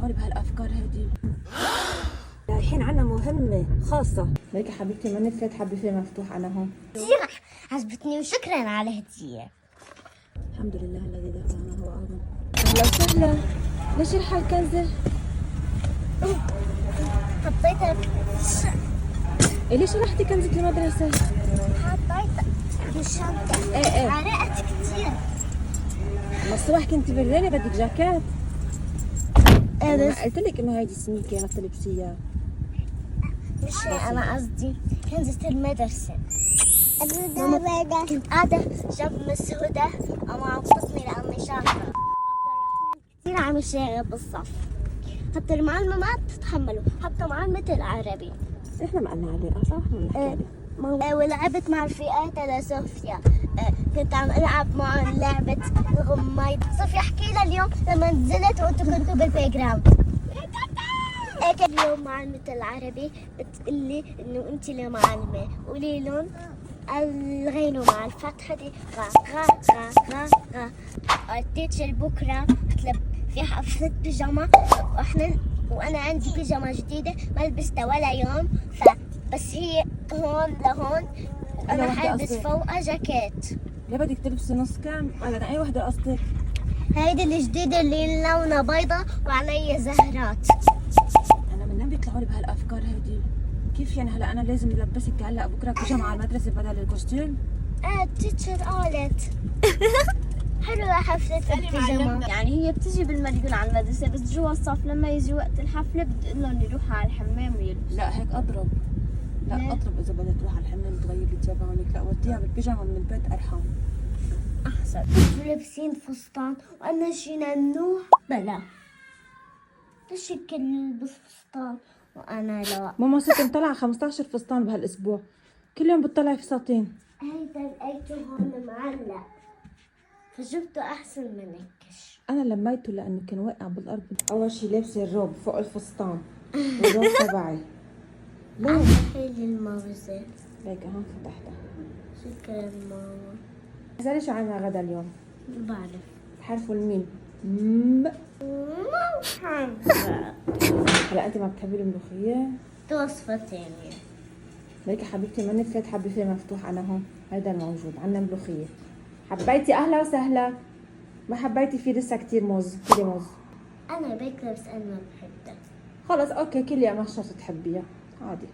بيطلعوا لي بهالافكار هيدي؟ رايحين عنا مهمة خاصة. ليك يا حبيبتي ماني فات بوفيه مفتوح أنا هون. كثير عجبتني وشكرا على الهدية. الحمد لله الذي دفعنا هو أعظم. أهلا وسهلا. ليش الحال كنزل؟ حطيتها ليش رحتي كنزة المدرسة؟ حطيتها بالشنطة. ايه عرقت كثير. ما الصبح كنت بالليل بدك جاكيت؟ أنا بس ما قلت لك إنه هيدي سميكة ما تلبسيها. مش أنا قصدي كنزة المدرسة. ماما كنت قاعدة جنب مس هدى أما عم تصني لأني شاطرة. عبد الرحمن كثير عم يشاغب بالصف، حتى المعلمة ما تتحمله، حتى معلمة العربي. إحنا ما قلنا عليه صح؟ ما نحكي عليه. ولعبت مع رفيقاتها لصوفيا. كنت عم العب معهم لعبة الغميض. صوفيا احكي لها اليوم لما نزلت وانتم كنتوا بالبلاي جراوند. كان اليوم معلمة العربي بتقلي انه انت اللي معلمة، قولي لهم الغينوا مع الفتحة دي غا غا غا غا غا. التيتشر بكرة في حفلة بيجاما وانا عندي بيجاما جديدة ما لبستها ولا يوم، بس هي هون لهون انا حلبس فوقها جاكيت. ليه بدك تلبسي نص كم؟ على أي وحدة قصدك؟ هيدي الجديدة اللي لونها بيضة وعليها زهرات. أنا منين بيطلعوا لي بهالأفكار هيدي؟ كيف يعني هلا أنا لازم ألبسك هلا بكرة بيجامة على المدرسة بدل الكوستيم؟ التيتشر قالت حلوة حفلة البيجاما. يعني هي بتجي بالمليون على المدرسة، بس جوا الصف لما يجي وقت الحفلة بتقول لهم يروحوا على الحمام ويلبسوا. لا هيك أضرب. لا ليه؟ أضرب إذا بدها تروح على الحمام تغير لي ثيابها هونيك، لا وديها بالبيجامة من البيت أرحم. أحسن. لابسين فستان وأنا شي ننوح بلا. ليش الكل يلبس فستان وأنا لا؟ ماما صرت مطلعة 15 فستان بهالأسبوع، كل يوم بتطلعي فساتين. هيدا لقيته هون معلق فجبته أحسن من هيكش. أنا لميته لأنه كان واقع بالأرض. أول شي لابسة الروب فوق الفستان والروب تبعي. ليه؟ حيلي الموزة. ليك هون فتحتها. شكرا ماما. اسألي شو عنا غدا اليوم؟ بعرف. حرف الميم. ما بحبها. هلا أنت ما بتحبي الملوخية؟ وصفة تانية. ليك يا حبيبتي ماني فات بوفيه مفتوح أنا هون، هيدا الموجود عنا ملوخية. حبيتي أهلا وسهلا. ما حبيتي في لسه كتير موز، كلي موز. أنا باكلة بس أنا ما بحبها. خلص أوكي كلي ما شرط تحبيها عادي.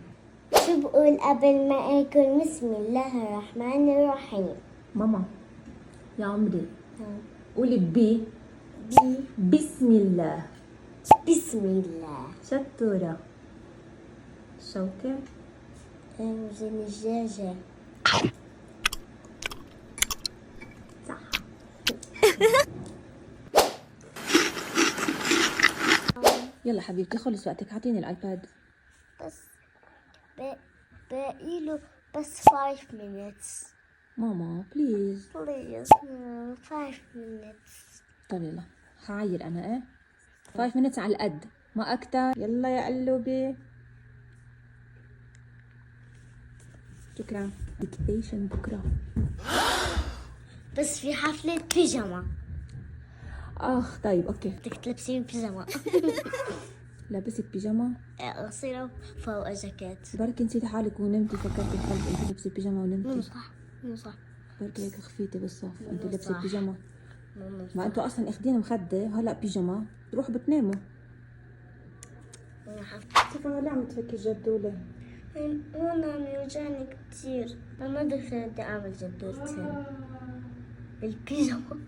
شو بقول قبل ما آكل؟ بسم الله الرحمن الرحيم. ماما يا عمري قولي بسم الله. بسم الله. شطورة. شوكة. وزن الدجاجة. صح. يلا حبيبتي خلص وقتك، اعطيني الايباد. بس باقي له بس 5 minutes. ماما بليز. Please. 5 minutes. طيب يلا حعير انا ايه 5 minutes على القد ما اكتر. يلا يا قلوبي. شكرا. ديكتيشن بكره. بس في حفلة بيجاما. اخ طيب اوكي. بدك تلبسين بيجاما. لابست بيجاما. قصيرة فوق جاكيت. بركي نسيتي حالك ونمتي، فكرتي حالك انت لابسه بيجاما ونمتي. مو صح. بركي هيك خفيتي بالصف انت لابسه صح. بيجاما. مو ما انتوا اصلا اخدين مخده هلا بيجاما تروحوا بتناموا. كيف هلا عم تفكي جدولة؟ هون عم يوجعني كتير. ما بدي اعمل جدولتين بالبيجاما.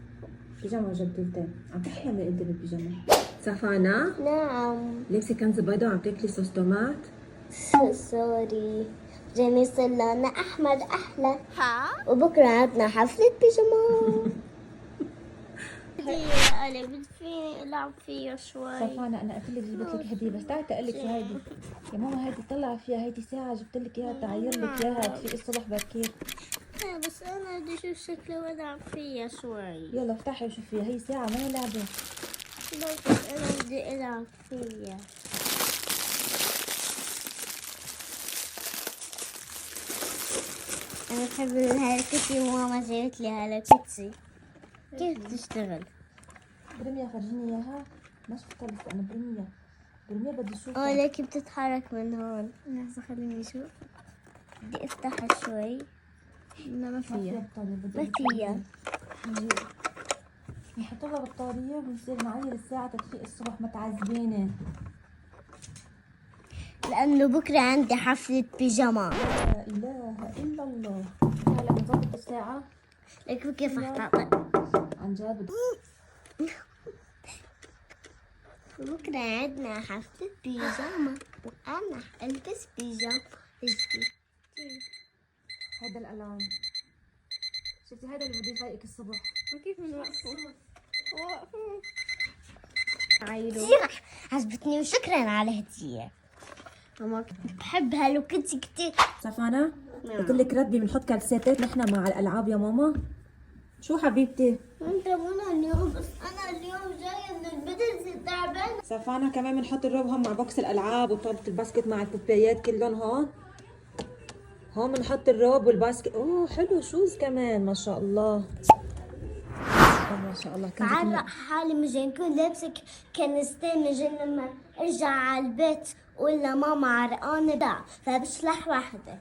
بيجاما جدولتين. عم تحلمي انت بالبيجاما. سفانا نعم. لابسه كنزه بيضاء وعم تاكلي صوص طماط. سوري. جاني صار لنا احمر احلى. وبكره عندنا حفلة بيجاما. هي قلبت فيني العب فيها شوي. سفانا انا قلت لك جبت لك هديه، بس تعي اقول لك شو هيدي. يا ماما هيدي طلع فيها، هيدي ساعه جبت لك اياها تعير لك اياها تفيق الصبح بكير. بس انا بدي اشوف شكلها والعب فيها شوي. يلا افتحي وشوفيها، هي ساعه ما هي لعبه. بس انا بدي العب فيها. انا بحب الهالو كيتي وماما جابت لي هالو كيتي. كيف بتشتغل؟ رمية فرجيني اياها. ما شفتها لسه انا برميها بدي اشوفها. لكن بتتحرك من هون. لحظة خليني اشوف. بدي افتحها شوي. لا ما فيها. ما فيها. نحط لها بطارية ونصير نعير الساعة تدفيق الصبح ما تعذبيني. لأنه بكرة عندي حفلة بيجاما. لا إله إلا الله. هلا بنظبط الساعة. لكن كيف رح تعطي؟ عن جد بكرة عندنا حفلة بيجاما وأنا ألبس بيجاما جديد. هذا الألارم. شفتي هذا اللي بده يفيقك الصبح. كيف بنوقفه؟ عجبتني وشكرا على الهدية. بحب هالو كيتي كتير. سفانة قلت لك ردي بنحط كالسيتات نحن مع الألعاب يا ماما. شو حبيبتي؟ انت منى اليوم بس انا اليوم جايه من المدرسه تعبانه. سفانة كمان بنحط الروب هون مع بوكس الألعاب وطابة الباسكت مع البوبايات كلهم هون. هون بنحط الروب والباسكت. اوه حلو شوز كمان ما شاء الله. ما شاء الله. بعرق حالي مجان كون لابسه كنستين مجان لما ارجع على البيت ولا ماما عرقانه بقى فبشلح واحده.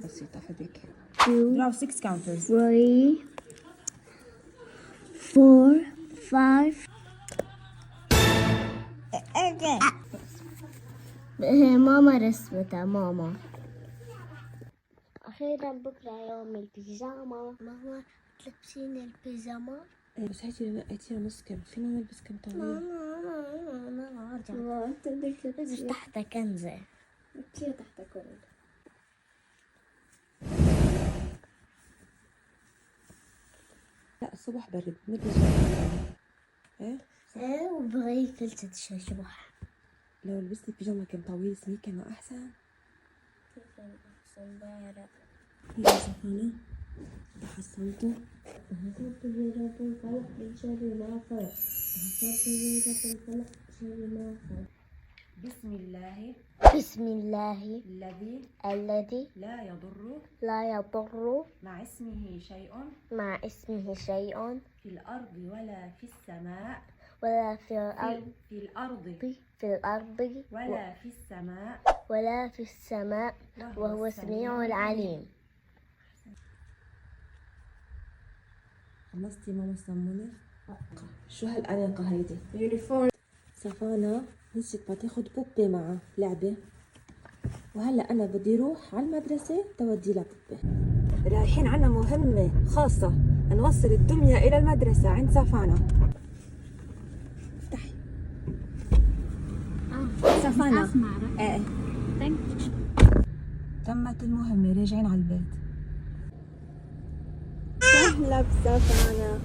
بسيطة حبيبك. Draw 6 counters. 3 4 5 ماما رسمتها ماما. أخيرا بكرة يوم البيجاما. ماما تلبسين البيجاما؟ ايه بس هيجي نقيتيها نص كم. فينا نلبس كم طويل؟ ارجع تحت كنزة. كثير تحت كل. لا الصبح برد نلبس. ايه وبغي كلتة الشبح. لو لبستي بيجاما كم طويل سميكة ما أحسن؟ كيف أحسن بعرق. يا سفانة تحصلتوا. بسم الله بسم الله الذي لا يضر لا يضر مع اسمه شيء مع اسمه شيء في الأرض ولا في السماء ولا في الأرض في الأرض ولا في السماء وهو وهو السميع العليم. خلصتي ماما الصمونة؟ شو هالأناقة هيدي؟ يونيفورم. سفانة نسيت تاخد بوبي معها لعبة وهلا أنا بدي روح على المدرسة تودي لها بوبي. رايحين عنا مهمة خاصة نوصل الدمية إلى المدرسة عند سفانة. افتحي. سفانة. ايه تمت المهمة راجعين على البيت. أهلا بسفانة.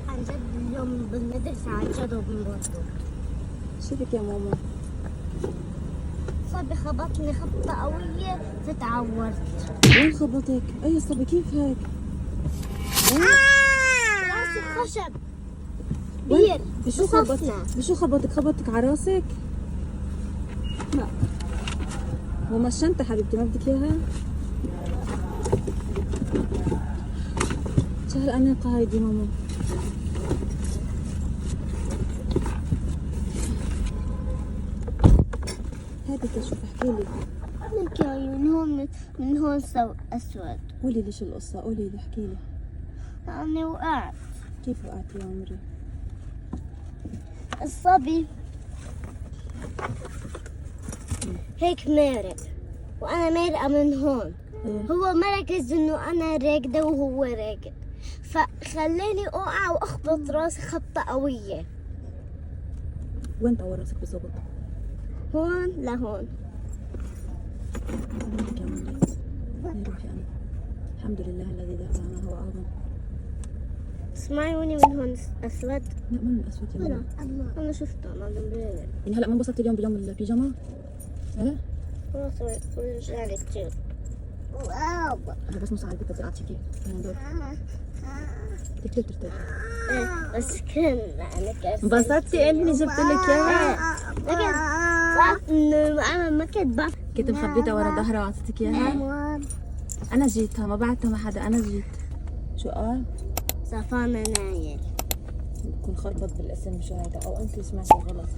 عن جد اليوم بالمدرسة عن جد وبنبسط. شو بك يا ماما؟ صبي خبطني خبطة قوية فتعورت. وين خبطك؟ أي صبي كيف هيك؟ راسي خشب كبير. بشو خبطك؟ بشو خبطك؟ خبطك على راسك؟ لا ماما الشنطة حبيبتي ما بدك إياها؟ شو هالأناقة هيدي ماما؟ هادي تشوف احكيلي. لك يا من هون أسود. قولي لي شو القصة، قولي لي احكيلي. أنا وقعت. كيف وقعتي يا عمري؟ الصبي هيك مارق وأنا مارقة من هون. هو مركز إنه أنا راكدة وهو راكد فخلاني أوقع وأخبط راسي خبطة قوية. وين طور راسك بالضبط؟ هون لهون. روحي يا عمري. روحي أنا. الحمد لله الذي دفعنا هو أعظم. تسمعوني من هون أسود؟ لا من أسود يا ماما. أنا شفته أنا امبارح. يعني هلا ما انبسطتي اليوم بيوم البيجاما؟ ايه؟ خلاص ورجعني كتير. واو. أنا بس مساعدتك بدي أعطيكي هدول. بدك كثير ترتاحي. إيه بس أنا كيف انبسطتي إني جبت لك إياها؟ لكن بعرف إنه أنا ما كنت بعرف. كنت مخبيتها ورا ظهرها وأعطيتك إياها؟ أنا جيتها ما بعتها مع حدا، أنا جيت. شو قال؟ سفانة نايل. بكون خربط بالاسم شو هيدا، او انت سمعتي غلط.